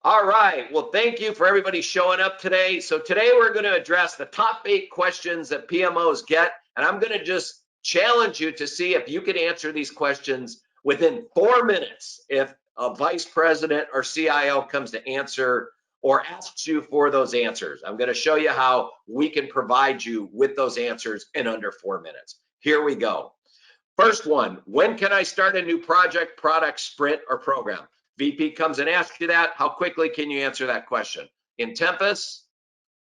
All right, well, thank you for everybody showing up today. So today we're going to address the top 8 questions that PMOs get, and I'm going to just challenge you to see if you can answer these questions within 4 minutes if a vice president or CIO comes to answer or asks you for those answers. I'm going to show you how we can provide you with those answers in under 4 minutes. Here we go. First one, when can I start a new project, product, sprint, or program? VP comes and asks you that. How quickly can you answer that question? In Tempest,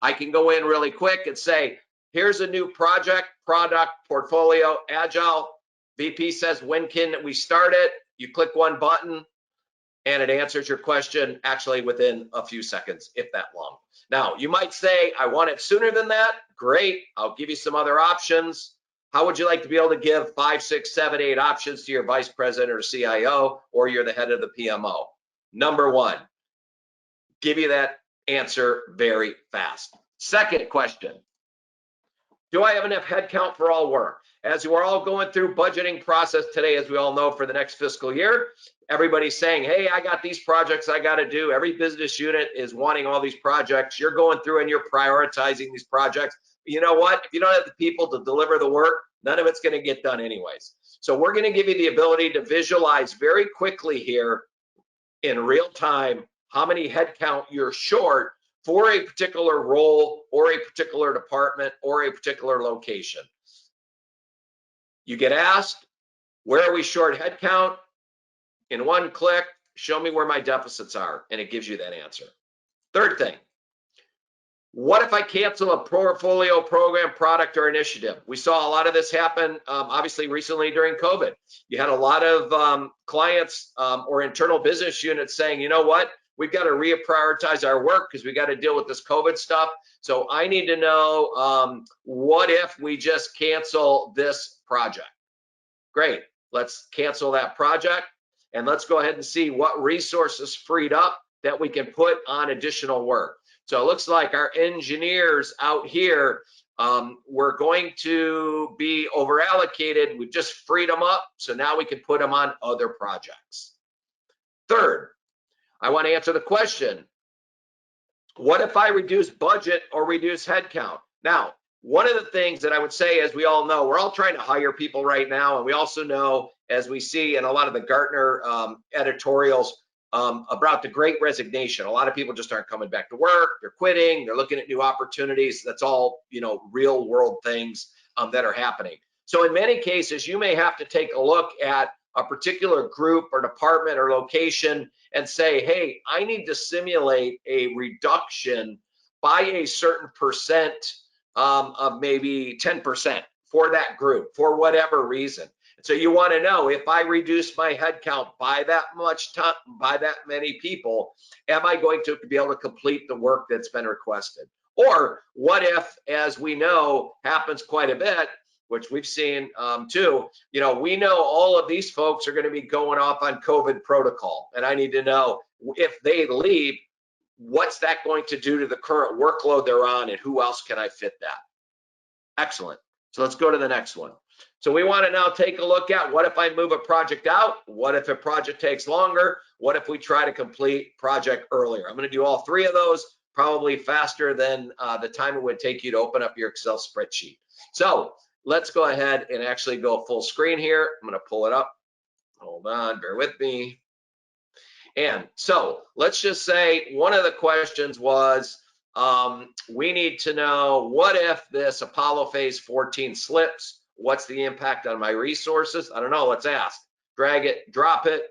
I can go in really quick and say, here's a new project, product, portfolio, agile. VP says, when can we start it? You click one button and it answers your question actually within a few seconds, if that long. Now, you might say, I want it sooner than that. Great, I'll give you some other options. How would you like to be able to give 5, 6, 7, 8 options to your vice president or CIO, or you're the head of the PMO? Number one, give you that answer very fast. Second question, do I have enough headcount for all work? As we're all going through budgeting process today, as we all know, for the next fiscal year, everybody's saying, hey, I got these projects I got to do. Every business unit is wanting all these projects. You're going through and you're prioritizing these projects. You know what? If you don't have the people to deliver the work, none of it's going to get done anyways. So we're going to give you the ability to visualize very quickly here in real time how many headcount you're short for a particular role or a particular department or a particular location. You get asked, where are we short headcount? In one click, show me where my deficits are, and it gives you that answer. Third thing, what if I cancel a portfolio, program, product, or initiative? We saw a lot of this happen, obviously, recently during COVID. You had a lot of clients or internal business units saying, you know what, we've got to reprioritize our work because we got to deal with this COVID stuff. So I need to know, what if we just cancel this project? Great, let's cancel that project, and let's go ahead and see what resources freed up that we can put on additional work. So it looks like our engineers out here, we're going to be over allocated. We've just freed them up. So now we can put them on other projects. Third, I want to answer the question, what if I reduce budget or reduce headcount? Now, one of the things that I would say, as we all know, we're all trying to hire people right now. And we also know, as we see in a lot of the Gartner editorials, about the Great Resignation. A lot of people just aren't coming back to work. They're quitting. They're looking at new opportunities. That's all, real world things that are happening. So in many cases, you may have to take a look at a particular group or department or location and say, hey, I need to simulate a reduction by a certain percent of maybe 10% for that group for whatever reason. So you want to know, if I reduce my headcount by that much time, by that many people, am I going to be able to complete the work that's been requested? Or what if, as we know, happens quite a bit, which we've seen too, we know all of these folks are going to be going off on COVID protocol. And I need to know, if they leave, what's that going to do to the current workload they're on, and who else can I fit that? Excellent. So let's go to the next one. So we want to now take a look at, what if I move a project out? What if a project takes longer? What if we try to complete project earlier? I'm going to do all 3 of those, probably faster than the time it would take you to open up your Excel spreadsheet. So let's go ahead and actually go full screen here. I'm going to pull it up. Hold on, bear with me. And so let's just say one of the questions was, we need to know, what if this Apollo phase 14 slips? What's the impact on my resources? I don't know, let's ask. Drag it, drop it,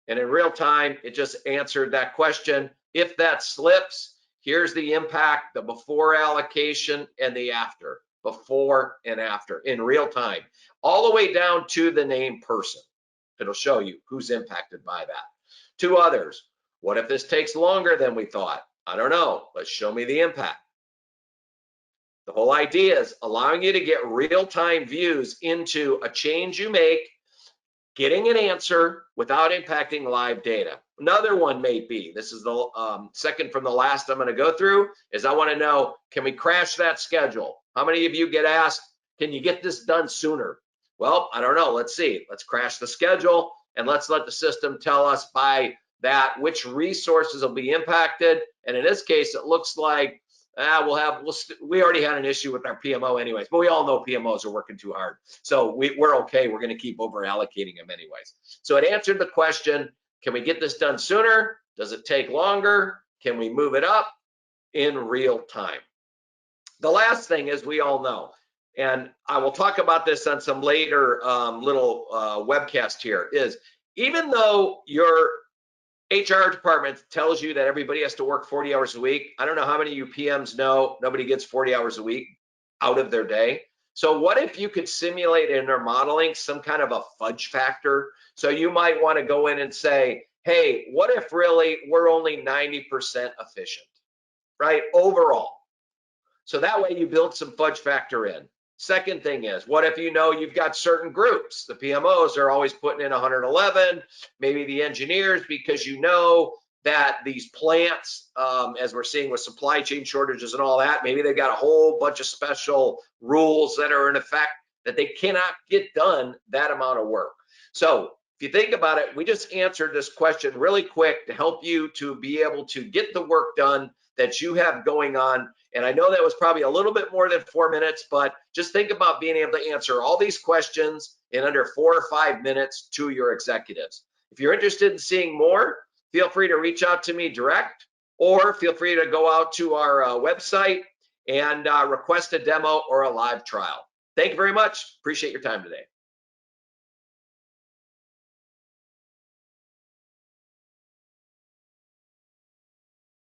and in real time, it just answered that question. If that slips, here's the impact, the before allocation and the after, before and after, in real time, all the way down to the named person. It'll show you who's impacted by that. 2 others, what if this takes longer than we thought? I don't know, but show me the impact. The whole idea is allowing you to get real-time views into a change you make, getting an answer without impacting live data. Another one may be, this is the second from the last I'm going to go through, is I want to know, can we crash that schedule? How many of you get asked, can you get this done sooner? Well, I don't know. Let's see. Let's crash the schedule, and let's let the system tell us by that which resources will be impacted. And in this case, it looks like we already had an issue with our PMO anyways, but we all know PMOs are working too hard. So we're okay. We're going to keep over allocating them anyways. So it answered the question, can we get this done sooner? Does it take longer? Can we move it up in real time? The last thing is, we all know, and I will talk about this on some later little webcast here, is even though your HR department tells you that everybody has to work 40 hours a week, I don't know how many of you PMs know nobody gets 40 hours a week out of their day. So what if you could simulate in their modeling some kind of a fudge factor? So you might want to go in and say, hey, what if really we're only 90% efficient, right, overall? So that way you build some fudge factor in. Second thing is, what if you know you've got certain groups? The PMOs are always putting in 111, maybe the engineers, because you know that these plants, as we're seeing with supply chain shortages and all that, maybe they've got a whole bunch of special rules that are in effect that they cannot get done that amount of work. So if you think about it, we just answered this question really quick to help you to be able to get the work done that you have going on. And I know that was probably a little bit more than 4 minutes, but just think about being able to answer all these questions in under 4 or 5 minutes to your executives. If you're interested in seeing more, feel free to reach out to me direct, or feel free to go out to our website and request a demo or a live trial. Thank you very much. Appreciate your time today.